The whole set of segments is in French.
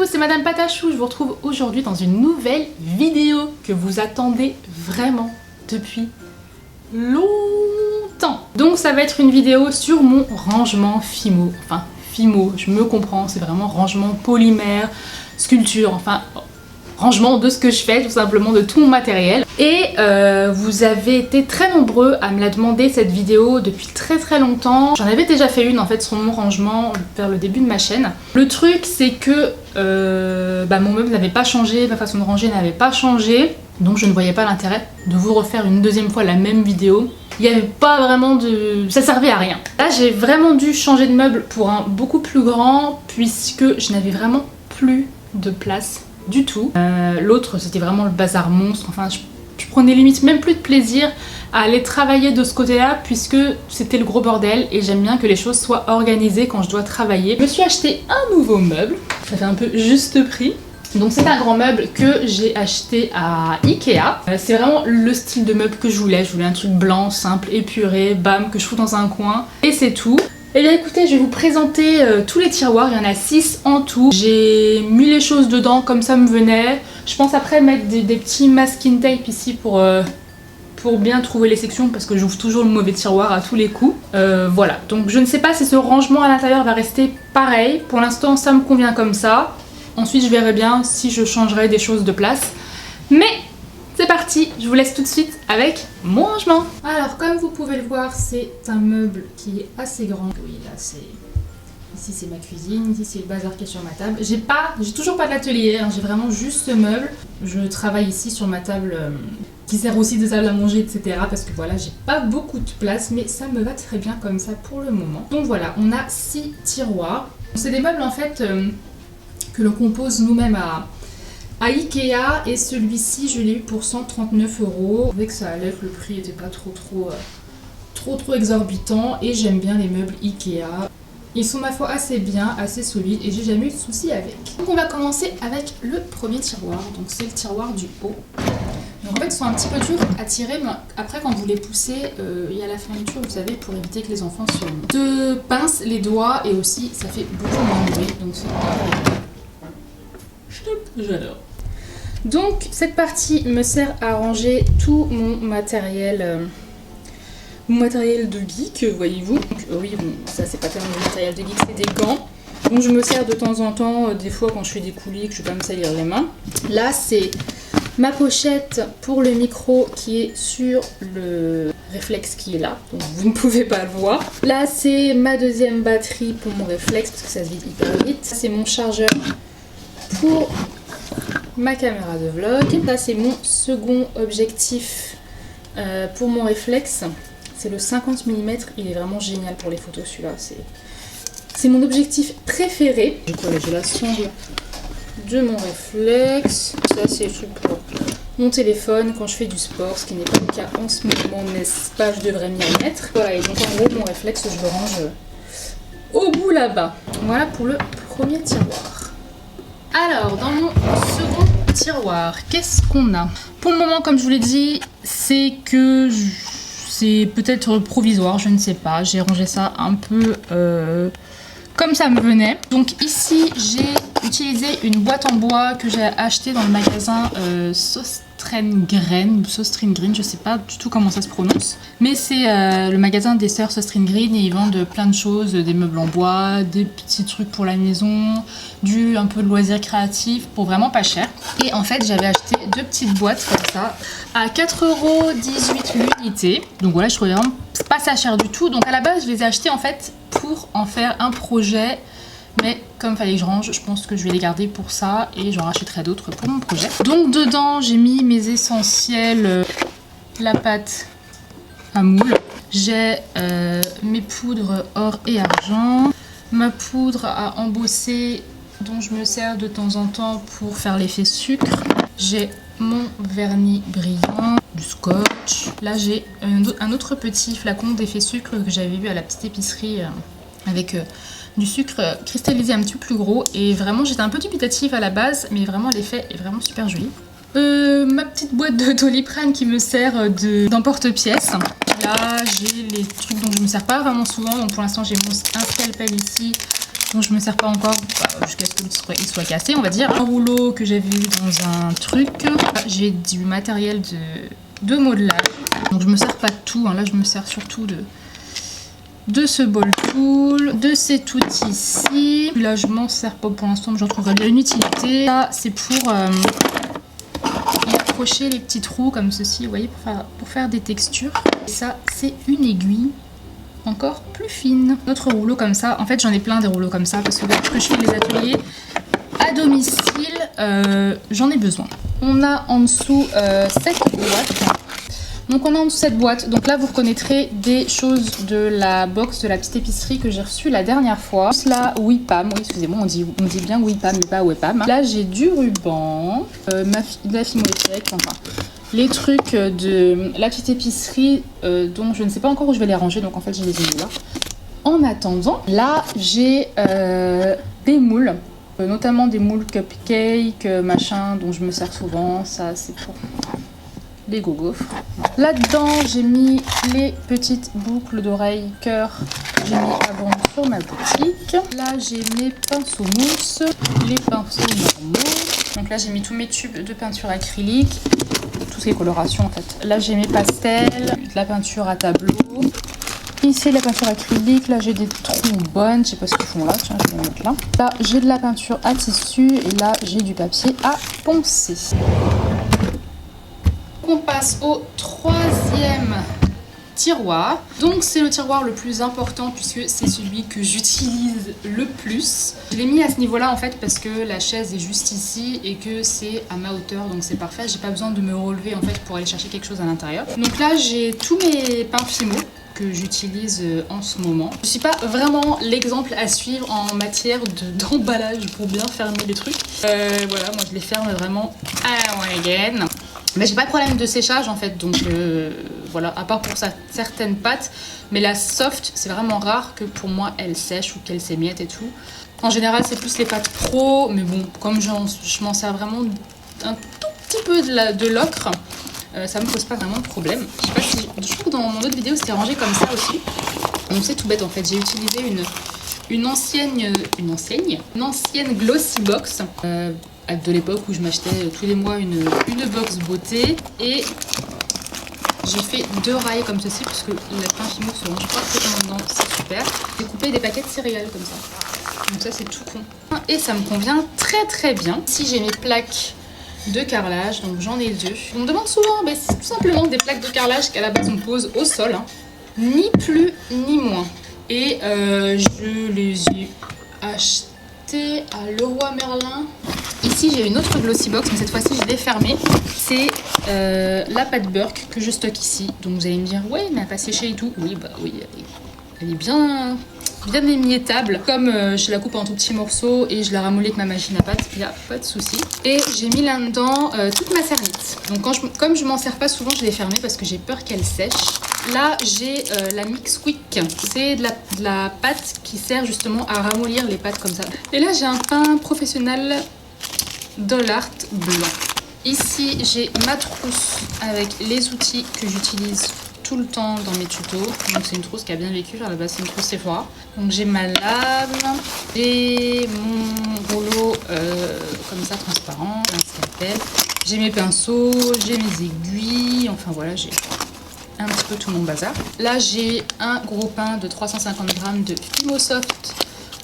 tous, c'est Madame Patachou, je vous retrouve aujourd'hui dans une nouvelle vidéo que vous attendez vraiment depuis longtemps. Donc ça va être une vidéo sur mon rangement Fimo, enfin Fimo, je me comprends, c'est vraiment rangement polymère, sculpture, enfin rangement de ce que je fais, tout simplement de tout mon matériel. Et vous avez été très nombreux à me la demander cette vidéo depuis très longtemps. J'en avais déjà fait une en fait sur mon rangement vers le début de ma chaîne. Le truc c'est que mon meuble n'avait pas changé, ma façon de ranger n'avait pas changé, donc je ne voyais pas l'intérêt de vous refaire une deuxième fois la même vidéo. Il n'y avait pas vraiment de... ça servait à rien. Là j'ai vraiment dû changer de meuble pour un beaucoup plus grand puisque je n'avais vraiment plus de place du tout. L'autre c'était vraiment le bazar monstre, enfin je prenais limite même plus de plaisir à aller travailler de ce côté là puisque c'était le gros bordel et j'aime bien que les choses soient organisées quand je dois travailler. Je me suis acheté un nouveau meuble, ça fait un peu juste prix. Donc c'est un grand meuble que j'ai acheté à Ikea. C'est vraiment le style de meuble que je voulais un truc blanc, simple, épuré, bam, que je fous dans un coin et c'est tout. Et bien écoutez, je vais vous présenter tous les tiroirs, il y en a 6 en tout. J'ai mis les choses dedans comme ça me venait. Je pense après mettre des petits masking tape ici pour bien trouver les sections parce que j'ouvre toujours le mauvais tiroir à tous les coups. Voilà, donc je ne sais pas si ce rangement à l'intérieur va rester pareil. Pour l'instant ça me convient comme ça. Ensuite je verrai bien si je changerai des choses de place. Mais c'est parti, je vous laisse tout de suite avec mon rangement. Alors comme vous pouvez le voir, c'est un meuble qui est assez grand. Oui là c'est... Ici c'est ma cuisine, ici c'est le bazar qui est sur ma table. J'ai toujours pas de l'atelier, hein, j'ai vraiment juste ce meuble. Je travaille ici sur ma table qui sert aussi de table à manger, etc. Parce que voilà, j'ai pas beaucoup de place, mais ça me va très bien comme ça pour le moment. Donc voilà, on a 6 tiroirs. C'est des meubles en fait que l'on compose nous-mêmes à Ikea et celui-ci je l'ai eu pour 139 €. Avec ça allait, le prix était pas trop exorbitant et j'aime bien les meubles Ikea. Ils sont ma foi assez bien, assez solides et j'ai jamais eu de soucis avec. Donc on va commencer avec le premier tiroir, donc c'est le tiroir du haut. Donc en fait ils sont un petit peu durs à tirer, mais après quand vous les poussez, il y a la fermeture, vous savez, pour éviter que les enfants se pincent les doigts et aussi ça fait beaucoup moins de bruit, donc c'est j'adore. Donc cette partie me sert à ranger tout mon matériel de geek, voyez-vous. Oui, bon, ça c'est pas tellement du matériel de geek, c'est des gants. Donc je me sers de temps en temps, des fois quand je fais des coulis, que je vais pas me salir les mains. Là c'est ma pochette pour le micro qui est sur le réflexe qui est là, donc vous ne pouvez pas le voir. Là c'est ma deuxième batterie pour mon réflexe parce que ça se vide hyper vite. C'est mon chargeur pour ma caméra de vlog. Là c'est mon second objectif pour mon réflexe. C'est le 50 mm, il est vraiment génial pour les photos celui-là. C'est mon objectif préféré. J'ai la sangle de mon réflexe. Ça c'est le truc pour mon téléphone quand je fais du sport, ce qui n'est pas le cas en ce moment, n'est-ce pas, je devrais m'y remettre. Voilà, et donc en gros mon réflexe je le range au bout là-bas. Voilà pour le premier tiroir. Alors dans mon second tiroir, qu'est-ce qu'on a? Pour le moment, comme je vous l'ai dit, c'est que c'est peut-être provisoire, je ne sais pas. J'ai rangé ça un peu comme ça me venait. Donc ici, j'ai utilisé une boîte en bois que j'ai achetée dans le magasin Sostrengren, je sais pas du tout comment ça se prononce. Mais c'est le magasin des sœurs Sostrengren et ils vendent plein de choses, des meubles en bois, des petits trucs pour la maison, un peu de loisirs créatifs pour vraiment pas cher. Et en fait, j'avais acheté 2 petites boîtes comme ça à 4,18 € l'unité. Donc voilà, je trouvais vraiment pas ça cher du tout. Donc à la base, je les ai achetées en fait pour en faire un projet. Mais comme il fallait que je range, je pense que je vais les garder pour ça et j'en rachèterai d'autres pour mon projet. Donc dedans, j'ai mis mes essentiels, la pâte à moule. J'ai mes poudres or et argent, ma poudre à embosser dont je me sers de temps en temps pour faire l'effet sucre. J'ai mon vernis brillant, du scotch. Là j'ai un autre petit flacon d'effet sucre que j'avais vu à la petite épicerie avec du sucre cristallisé un petit peu plus gros. Et vraiment j'étais un peu dubitative à la base, mais vraiment l'effet est vraiment super joli. Ma petite boîte de Doliprane qui me sert d'emporte-pièce. Là j'ai les trucs dont je ne me sers pas vraiment souvent, donc pour l'instant j'ai un scalpel ici dont je me sers pas encore jusqu'à ce qu'il soit cassé, on va dire. Un rouleau que j'avais vu dans un truc. J'ai du matériel de modelage. Donc je me sers pas de tout, hein. Là je me sers surtout de ce ball tool, de cet outil ici. Là je m'en sers pas pour l'instant, mais j'en trouverai bien une utilité. Ça c'est pour y accrocher les petits trous comme ceci, vous voyez, pour faire des textures. Et ça c'est une aiguille encore plus fine. Notre rouleau comme ça, en fait j'en ai plein des rouleaux comme ça parce que lorsque je fais les ateliers à domicile, j'en ai besoin. On a en dessous cette boîte. Donc on a en dessous cette boîte. Donc là vous reconnaîtrez des choses de la box de la petite épicerie que j'ai reçue la dernière fois. Là Wipam, oui excusez-moi on dit bien Wipam mais pas Wepam. Là j'ai du ruban, de la Fimothèque, enfin les trucs de la petite épicerie dont je ne sais pas encore où je vais les ranger, donc en fait je les ai mis là. En attendant, là j'ai des moules, notamment des moules cupcake, machin, dont je me sers souvent. Ça c'est pour les gaufres. Là-dedans j'ai mis les petites boucles d'oreilles cœur que j'ai mis à vendre sur ma boutique. Là j'ai mes pinceaux mousse, les pinceaux normaux. Donc là j'ai mis tous mes tubes de peinture acrylique, toutes les colorations en fait. Là j'ai mes pastels, de la peinture à tableau. Ici la peinture acrylique, là j'ai des trombones, je sais pas ce qu'ils font là, tiens je vais les mettre là. Là j'ai de la peinture à tissu et là j'ai du papier à poncer. On passe au troisième tiroir. Donc c'est le tiroir le plus important puisque c'est celui que j'utilise le plus. Je l'ai mis à ce niveau-là en fait parce que la chaise est juste ici et que c'est à ma hauteur, donc c'est parfait. J'ai pas besoin de me relever en fait pour aller chercher quelque chose à l'intérieur. Donc là j'ai tous mes pinces Fimo que j'utilise en ce moment. Je suis pas vraiment l'exemple à suivre en matière d'emballage pour bien fermer les trucs. Voilà, moi je les ferme vraiment à la one again. Mais j'ai pas de problème de séchage en fait, donc voilà, à part pour certaines pâtes. Mais la soft, c'est vraiment rare que pour moi elle sèche ou qu'elle s'émiette et tout. En général, c'est plus les pâtes pro, mais bon, comme je m'en sers vraiment un tout petit peu de l'ocre, ça me pose pas vraiment de problème. Je sais pas si, je trouve que dans mon autre vidéo c'était rangé comme ça aussi. Donc c'est tout bête en fait, j'ai utilisé une ancienne glossy box de l'époque où je m'achetais tous les mois une box beauté et j'ai fait 2 rails comme ceci parce que la pain Fimo se range parfaitement dedans, c'est super. J'ai coupé des paquets de céréales comme ça, donc ça c'est tout con et ça me convient très très bien. Ici j'ai mes plaques de carrelage, donc j'en ai 2. On me demande souvent, mais c'est tout simplement des plaques de carrelage qu'à la base on pose au sol, hein. Ni plus ni moins. Et je les ai achetées à Leroy Merlin. Ici j'ai une autre glossy box, mais cette fois-ci je l'ai fermée. C'est la pâte Burke que je stocke ici. Donc vous allez me dire, ouais mais elle n'a pas séché et tout. Oui bah oui, elle est bien émiettable. Comme je la coupe en tout petits morceaux et je la ramollis avec ma machine à pâte, il n'y a pas de souci. Et j'ai mis là-dedans toute ma cernite. Donc comme je m'en sers pas souvent, je l'ai fermée parce que j'ai peur qu'elle sèche. Là j'ai la Mix Quick, c'est de la pâte qui sert justement à ramollir les pâtes comme ça. Et là j'ai un pain professionnel Dollart blanc. Ici j'ai ma trousse avec les outils que j'utilise tout le temps dans mes tutos. Donc c'est une trousse qui a bien vécu, à la base c'est une trousse Sephora. Donc j'ai ma lame, j'ai mon rouleau comme ça transparent, un scalpel, j'ai mes pinceaux, j'ai mes aiguilles, enfin voilà, j'ai un petit peu tout mon bazar. Là j'ai un gros pain de 350 g de Fimo Soft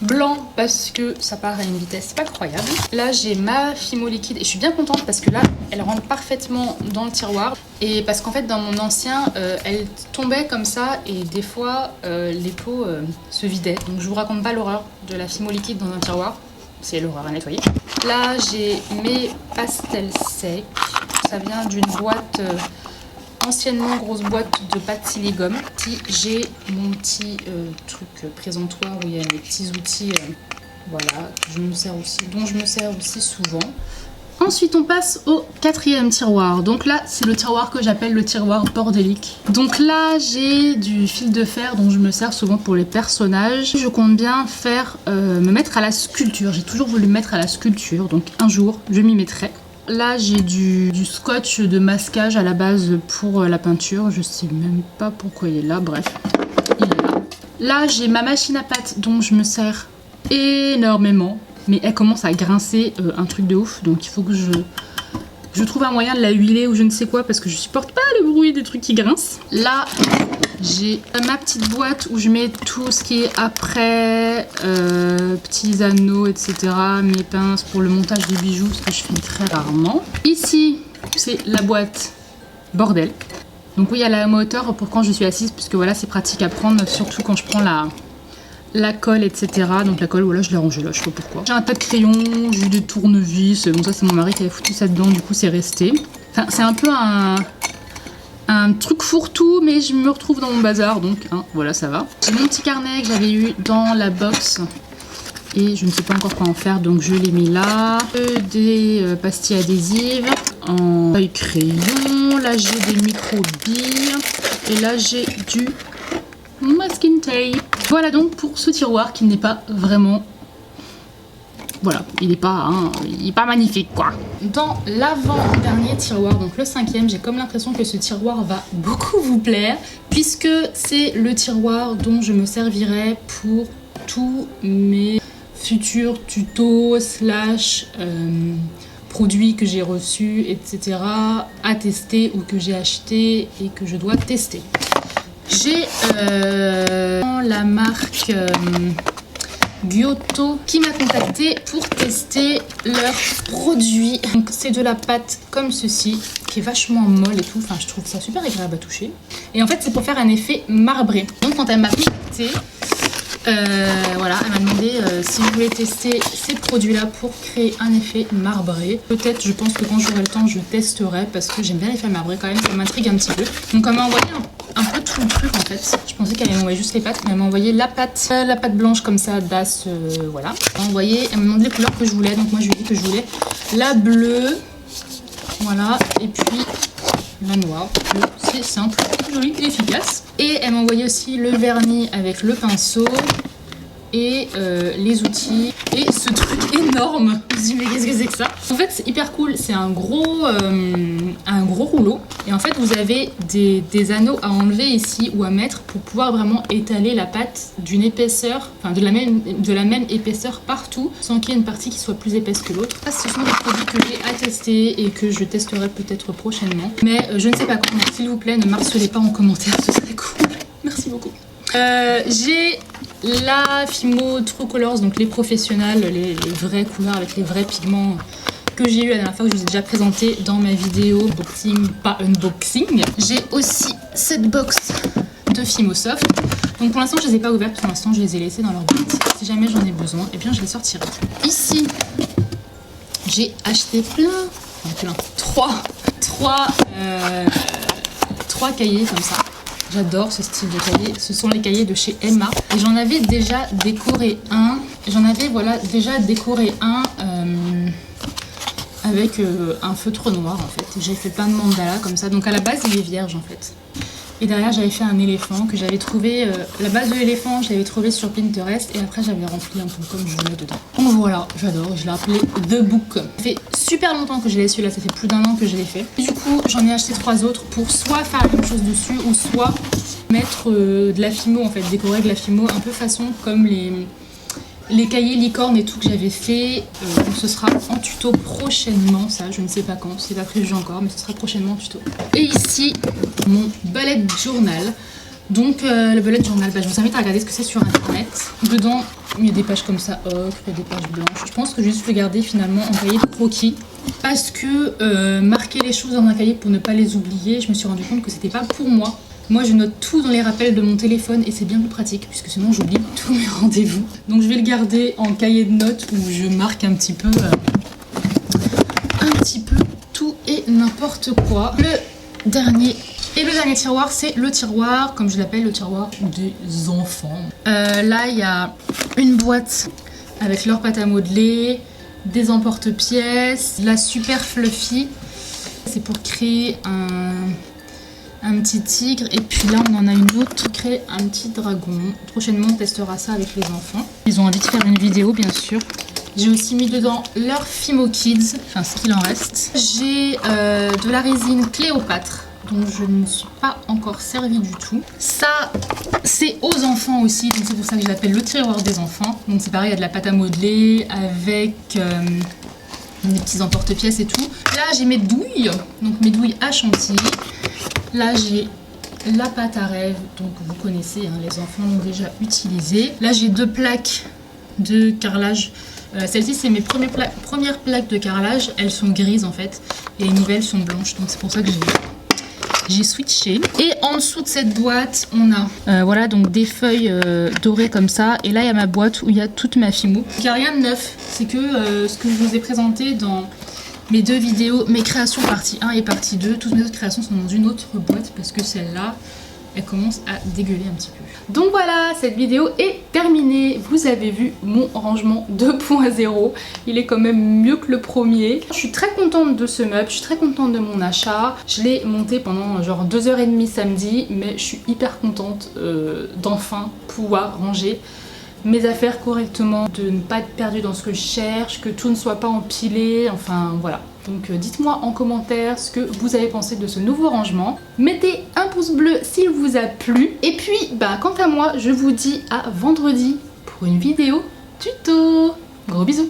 blanc parce que ça part à une vitesse pas croyable. Là j'ai ma Fimo liquide et je suis bien contente parce que là elle rentre parfaitement dans le tiroir et parce qu'en fait dans mon ancien elle tombait comme ça et des fois les pots se vidaient. Donc je vous raconte pas l'horreur de la Fimo liquide dans un tiroir, c'est l'horreur à nettoyer. Là j'ai mes pastels secs, ça vient d'une boîte anciennement grosse boîte de pâte siligone. J'ai mon petit truc présentoir où il y a mes petits outils voilà, dont je me sers aussi souvent. Ensuite on passe au 4e tiroir. Donc là c'est le tiroir que j'appelle le tiroir bordélique. Donc là j'ai du fil de fer dont je me sers souvent pour les personnages. Je compte bien me mettre à la sculpture. J'ai toujours voulu me mettre à la sculpture, donc un jour je m'y mettrai. Là j'ai du scotch de masquage à la base pour la peinture, je sais même pas pourquoi il est là, bref, il est là. Là j'ai ma machine à pâte dont je me sers énormément. Mais elle commence à grincer un truc de ouf. Donc il faut que je trouve un moyen de la huiler ou je ne sais quoi parce que je supporte pas le bruit des trucs qui grincent. Là, j'ai ma petite boîte où je mets tout ce qui est après, petits anneaux, etc. Mes pinces pour le montage des bijoux, ce que je fais très rarement. Ici, c'est la boîte bordel. Donc oui, il y a la hauteur pour quand je suis assise, puisque voilà, c'est pratique à prendre, surtout quand je prends la colle, etc. Donc la colle, voilà, je l'ai rangée là, je sais pas pourquoi. J'ai un tas de crayons, j'ai eu des tournevis. Bon, ça, c'est mon mari qui avait foutu ça dedans, du coup, c'est resté. Enfin, c'est un peu un truc fourre-tout, mais je me retrouve dans mon bazar, donc hein, voilà, ça va. J'ai mon petit carnet que j'avais eu dans la box. Et je ne sais pas encore quoi en faire, donc je l'ai mis là. Des pastilles adhésives en feuille crayon. Là, j'ai des micro-billes. Et là, j'ai du masking tape. Voilà donc pour ce tiroir qui n'est pas vraiment... Voilà, il n'est pas magnifique quoi. Dans l'avant-dernier tiroir, donc le 5e, j'ai comme l'impression que ce tiroir va beaucoup vous plaire, puisque c'est le tiroir dont je me servirai pour tous mes futurs tutos slash produits que j'ai reçus, etc. à tester ou que j'ai acheté et que je dois tester. J'ai la marque Giotto qui m'a contacté pour tester leurs produits. Donc c'est de la pâte comme ceci qui est vachement molle et tout. Enfin, je trouve ça super agréable à toucher. Et en fait, c'est pour faire un effet marbré. Donc quand elle m'a contacté, voilà, elle m'a demandé si je voulais tester ces produits-là pour créer un effet marbré. Peut-être, je pense que quand j'aurai le temps, je testerai parce que j'aime bien l'effet marbré quand même, ça m'intrigue un petit peu. Donc elle m'a envoyé un peu tout le truc en fait. Je pensais qu'elle allait m'envoyer juste les pâtes, mais elle m'a envoyé la pâte blanche comme ça, d'As, voilà. Elle m'a demandé les couleurs que je voulais, donc moi je lui ai dit que je voulais la bleue, voilà, et puis la noire. C'est simple, joli et efficace. Et elle m'a envoyé aussi le vernis avec le pinceau et les outils et ce truc énorme. Je me suis dit mais qu'est-ce que c'est que ça? En fait c'est hyper cool, c'est un gros rouleau et en fait vous avez des anneaux à enlever ici ou à mettre pour pouvoir vraiment étaler la pâte d'une épaisseur, enfin de la même épaisseur partout sans qu'il y ait une partie qui soit plus épaisse que l'autre. Ce sont des produits que j'ai à tester et que je testerai peut-être prochainement, mais je ne sais pas quand, donc s'il vous plaît ne m'harcelez pas en commentaire, ce serait cool. Merci beaucoup. J'ai la Fimo True Colors, donc les professionnels, les vraies couleurs avec les vrais pigments que j'ai eu la dernière fois, que je vous ai déjà présenté dans ma vidéo boxing, pas unboxing. J'ai aussi cette box de Fimo Soft. Donc pour l'instant je les ai pas ouvertes, pour l'instant je les ai laissées dans leur boîte. Si jamais j'en ai besoin, et bien je les sortirai. Ici j'ai acheté trois cahiers comme ça. J'adore ce style de cahier. Ce sont les cahiers de chez Emma. Et j'en avais déjà décoré un. Avec un feutre noir en fait. J'ai fait plein de mandalas comme ça. Donc à la base il est vierge en fait. Et derrière j'avais fait un éléphant que j'avais trouvé. La base de l'éléphant je l'avais trouvé sur Pinterest. Et après j'avais rempli un peu comme je voulais dedans. Donc voilà, j'adore. Je l'ai appelé The Book. Ça fait super longtemps que je l'ai celui-là. Ça fait plus d'1 an que je l'ai fait. Et du coup j'en ai acheté 3 autres pour soit faire la même chose dessus ou soit mettre de la Fimo en fait. Décorer de la Fimo un peu façon comme les cahiers licorne et tout que j'avais fait. Donc ce sera en tuto prochainement, ça je ne sais pas quand, c'est pas prévu encore, mais ce sera prochainement en tuto. Et ici mon bullet journal. Donc le bullet journal, je vous invite à regarder ce que c'est sur internet. Dedans il y a des pages comme ça, ocre, il y a des pages blanches. Je pense que je vais juste le garder finalement en cahier de croquis. Parce que marquer les choses dans un cahier pour ne pas les oublier, je me suis rendu compte que c'était pas pour moi. Moi je note tout dans les rappels de mon téléphone et c'est bien plus pratique puisque sinon j'oublie tous mes rendez-vous. Donc je vais le garder en cahier de notes où je marque un petit peu tout et n'importe quoi. Le dernier tiroir, c'est le tiroir, comme je l'appelle, le tiroir des enfants. Là il y a une boîte avec leur pâte à modeler, des emporte-pièces, la super fluffy. C'est pour créer un petit tigre et puis là on en a une autre qui crée un petit dragon. Prochainement on testera ça avec les enfants. Ils ont envie de faire une vidéo bien sûr. J'ai aussi mis dedans leur Fimo Kids, enfin ce qu'il en reste. J'ai de la résine Cléopâtre, dont je ne me suis pas encore servi du tout. Ça, c'est aux enfants aussi, donc c'est pour ça que je l'appelle le tiroir des enfants. Donc c'est pareil, il y a de la pâte à modeler avec des petits emporte-pièces et tout. Là, j'ai mes douilles, donc mes douilles à chantilly. Là, j'ai la pâte à rêve, donc vous connaissez, hein, les enfants l'ont déjà utilisée. Là, j'ai 2 plaques de carrelage. Celles-ci, c'est mes premières plaques de carrelage. Elles sont grises en fait, et les nouvelles sont blanches, donc c'est pour ça que j'ai switché. Et en dessous de cette boîte, on a voilà, donc des feuilles dorées comme ça. Et là, il y a ma boîte où il y a toute ma Fimo. Il n'y a rien de neuf, c'est que ce que je vous ai présenté dans mes 2 vidéos, mes créations partie 1 et partie 2. Toutes mes autres créations sont dans une autre boîte parce que celle-là, elle commence à dégueuler un petit peu. Donc voilà, cette vidéo est terminée. Vous avez vu mon rangement 2.0. Il est quand même mieux que le premier. Je suis très contente de ce meuble, je suis très contente de mon achat. Je l'ai monté pendant genre 2h30 samedi, mais je suis hyper contente d'enfin pouvoir ranger mes affaires correctement, de ne pas être perdue dans ce que je cherche, que tout ne soit pas empilé, enfin voilà. Donc dites-moi en commentaire ce que vous avez pensé de ce nouveau rangement. Mettez un pouce bleu s'il vous a plu. Et puis, quant à moi, je vous dis à vendredi pour une vidéo tuto. Gros bisous.